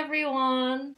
everyone!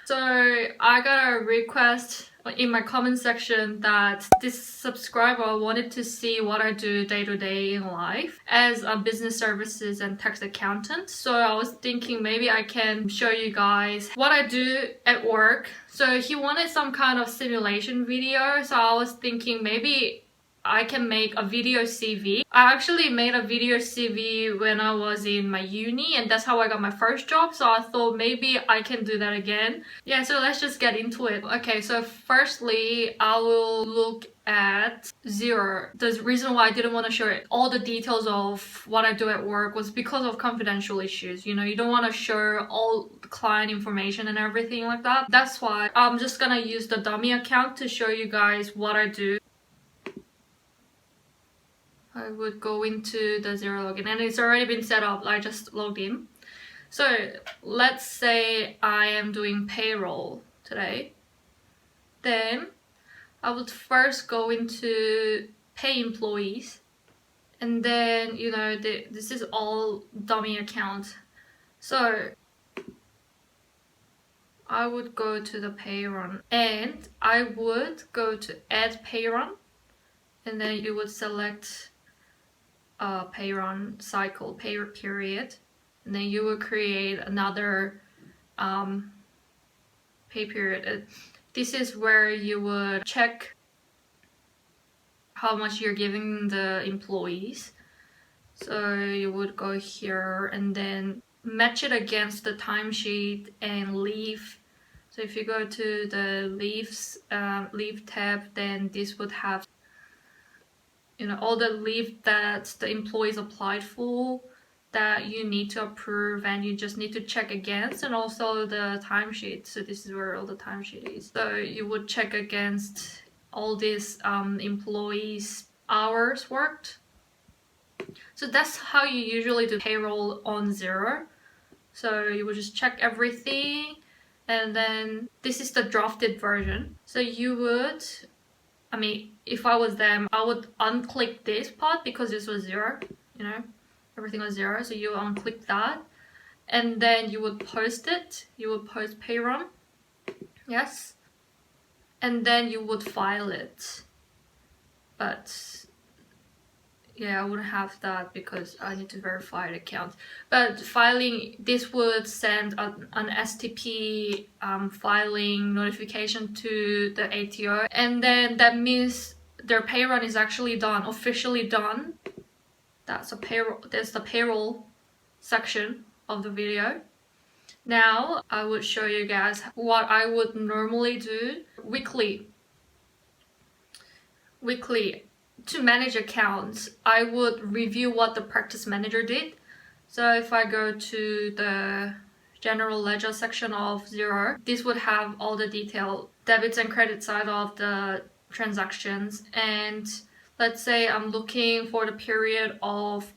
So I got a request in my comment section that this subscriber wanted to see what I do day to day in life as a business services and tax accountant. So I was thinking maybe I can show you guys what I do at work. So he wanted some kind of simulation video, so I was thinking maybe I can make a video CV. I actually made a video CV when I was in my uni, and that's how I got my first job, so I thought maybe I can do that again. Yeah, so let's just get into it. Okay, so firstly, I will look at XERO. The reason why I didn't want to show all the details of what I do at work was because of confidential issues. You know, you don't want to show all the client information and everything like that. That's why I'm just gonna use the dummy account to show you guys what I do. I would go into the XERO login, and it's already been set up. I just logged in. So let's say I am doing payroll today. Then I would first go into pay employees, and then, you know, this is all dummy account. So I would go to the pay run, and I would go to add pay run, and then you would select pay run cycle, pay period, and then you will create another pay period. This is where you would check how much you're giving the employees. So you would go here and then match it against the timesheet and leave. So if you go to the leave tab, then this would have, you know, all the leave that the employees applied for that you need to approve, and you just need to check against, and also the timesheet. So this is where all the timesheet is. So you would check against all these employees' hours worked. So that's how you usually do payroll on XERO. So you would just check everything, and then this is the drafted version. So you would, I mean, if I was them, I would unclick this part because this was XERO, you know, everything was XERO. So you unclick that, and then you would post it. You would post pay run, yes, and then you would file it. But yeah, I wouldn't have that because I need to verify the account. But filing, this would send an STP filing notification to the ATO, and then that means their pay run is actually done, officially done. That's a payroll. That's the payroll section of the video. Now I would show you guys what I would normally do weekly. To manage accounts, I would review what the practice manager did. So if I go to the general ledger section of XERO, this would have all the detailed debits and credit side of the transactions. And let's say I'm looking for the period of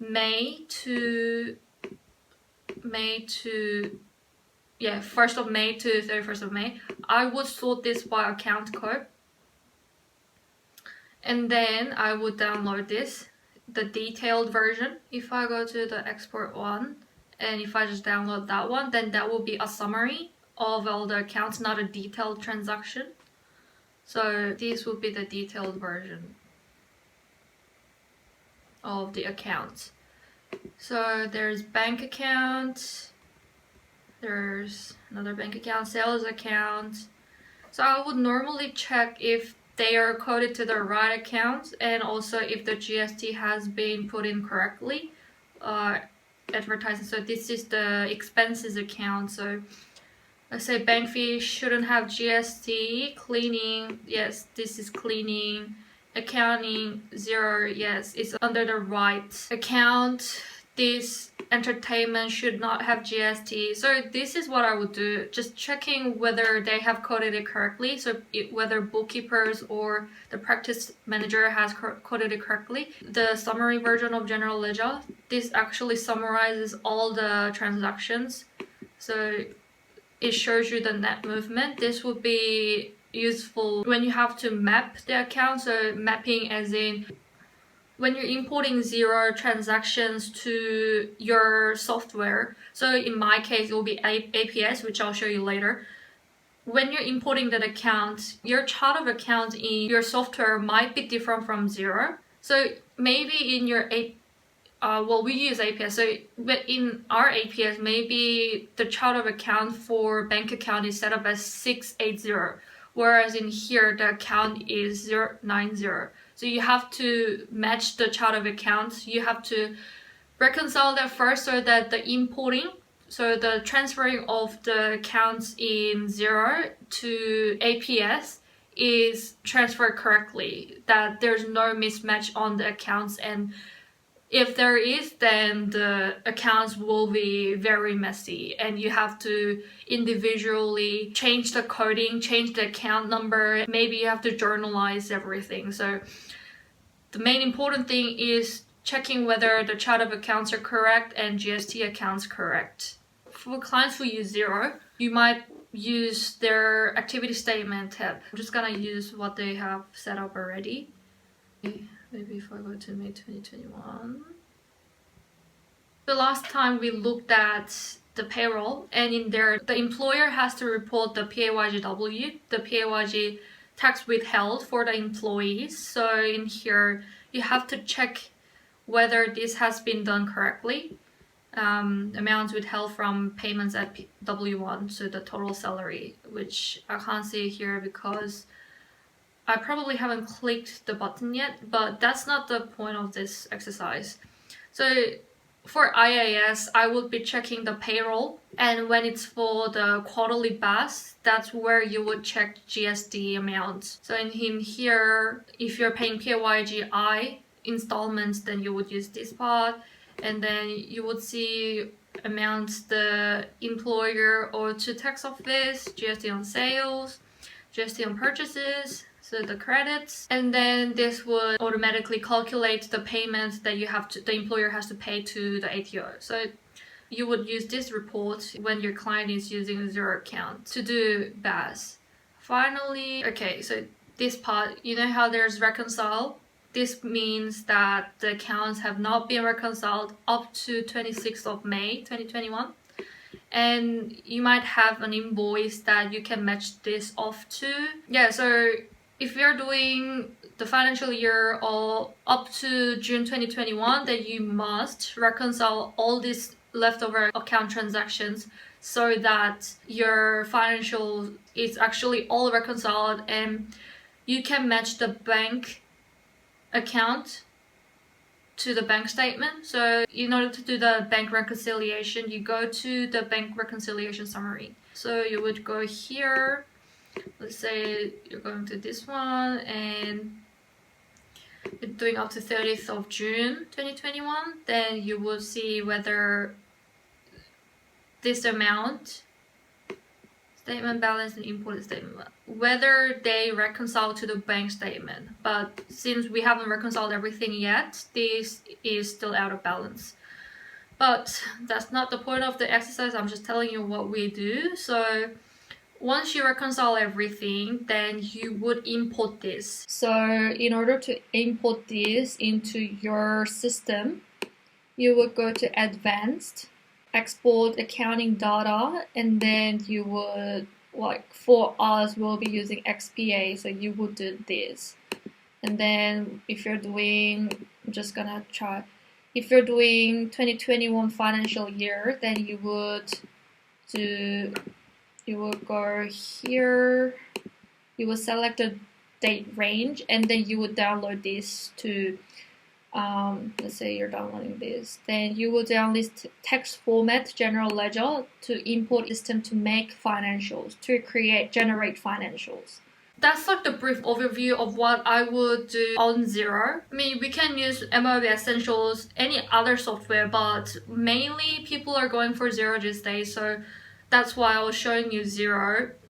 May to 1st of May to 31st of May. I would sort this by account code. And then I would download this, the detailed version. If I go to the export one, and if I just download that one, then that will be a summary of all the accounts, not a detailed transaction. So this will be the detailed version of the accounts. So there's bank account, there's another bank account, sales account. So I would normally check if they are coded to the right account, and also if the GST has been put in correctly. Advertising, so this is the expenses account. So let's say bank fee shouldn't have GST. Cleaning, yes, this is cleaning. Accounting, XERO, yes, it's under the right account. This entertainment should not have GST. So this is what I would do, just checking whether they have coded it correctly. So whether bookkeepers or the practice manager has coded it correctly. The summary version of general ledger, this actually summarizes all the transactions. So it shows you the net movement. This would be useful when you have to map the account. So mapping as in when you're importing Xero transactions to your software, so in my case it will be APS, which I'll show you later. When you're importing that account, your chart of account in your software might be different from Xero. So maybe in your well, we use APS, so in our APS, maybe the chart of account for bank account is set up as 680, whereas in here the account is 090. So you have to match the chart of accounts. You have to reconcile that first so that the importing, so the transferring of the accounts in Xero to APS is transferred correctly, that there's no mismatch on the accounts, and if there is, then the accounts will be very messy and you have to individually change the coding, change the account number. Maybe you have to journalize everything. So the main important thing is checking whether the chart of accounts are correct and GST accounts correct. For clients who use Xero, you might use their activity statement tab. I'm just gonna use what they have set up already. Maybe if I go to May 2021. The last time we looked at the payroll, and in there the employer has to report the PAYGW, the PAYG tax withheld for the employees. So in here you have to check whether this has been done correctly. Amounts withheld from payments at W1, so the total salary, which I can't see here because I probably haven't clicked the button yet, but that's not the point of this exercise. So for IAS, I would be checking the payroll, and when it's for the quarterly BAS, that's where you would check GST amounts. So in here, if you're paying PAYGI installments, then you would use this part, and then you would see amounts the employer or to tax office, GST on sales, GST on purchases, so the credits, and then this would automatically calculate the payments that the employer has to pay to the ATO. So you would use this report when your client is using a Xero account to do BAS. Finally, okay, so this part, you know how there's reconcile? This means that the accounts have not been reconciled up to 26th of May 2021. And you might have an invoice that you can match this off to. Yeah, so if you're doing the financial year or up to June 2021, then you must reconcile all these leftover account transactions so that your financial is actually all reconciled and you can match the bank account to the bank statement. So in order to do the bank reconciliation, you go to the bank reconciliation summary. So you would go here, let's say you're going to this one and you're doing up to 30th of June 2021, then you will see whether this amount, statement balance and imported statement, whether they reconcile to the bank statement. But since we haven't reconciled everything yet, this is still out of balance. But that's not the point of the exercise. I'm just telling you what we do. So once you reconcile everything, then you would import this. So in order to import this into your system, you would go to Advanced, Export Accounting Data, and then you would, like for us, we'll be using XPA, so you would do this. And then if you're doing, I'm just gonna try, if you're doing 2021 financial year, then you would go here, you will select the date range, and then you would download this to, let's say you're downloading this, then you will download this text format, general ledger, to import system to make financials, to generate financials. That's like the brief overview of what I would do on Xero. I mean, we can use MOB Essentials, any other software, but mainly people are going for Xero these days, so that's why I was showing you Xero.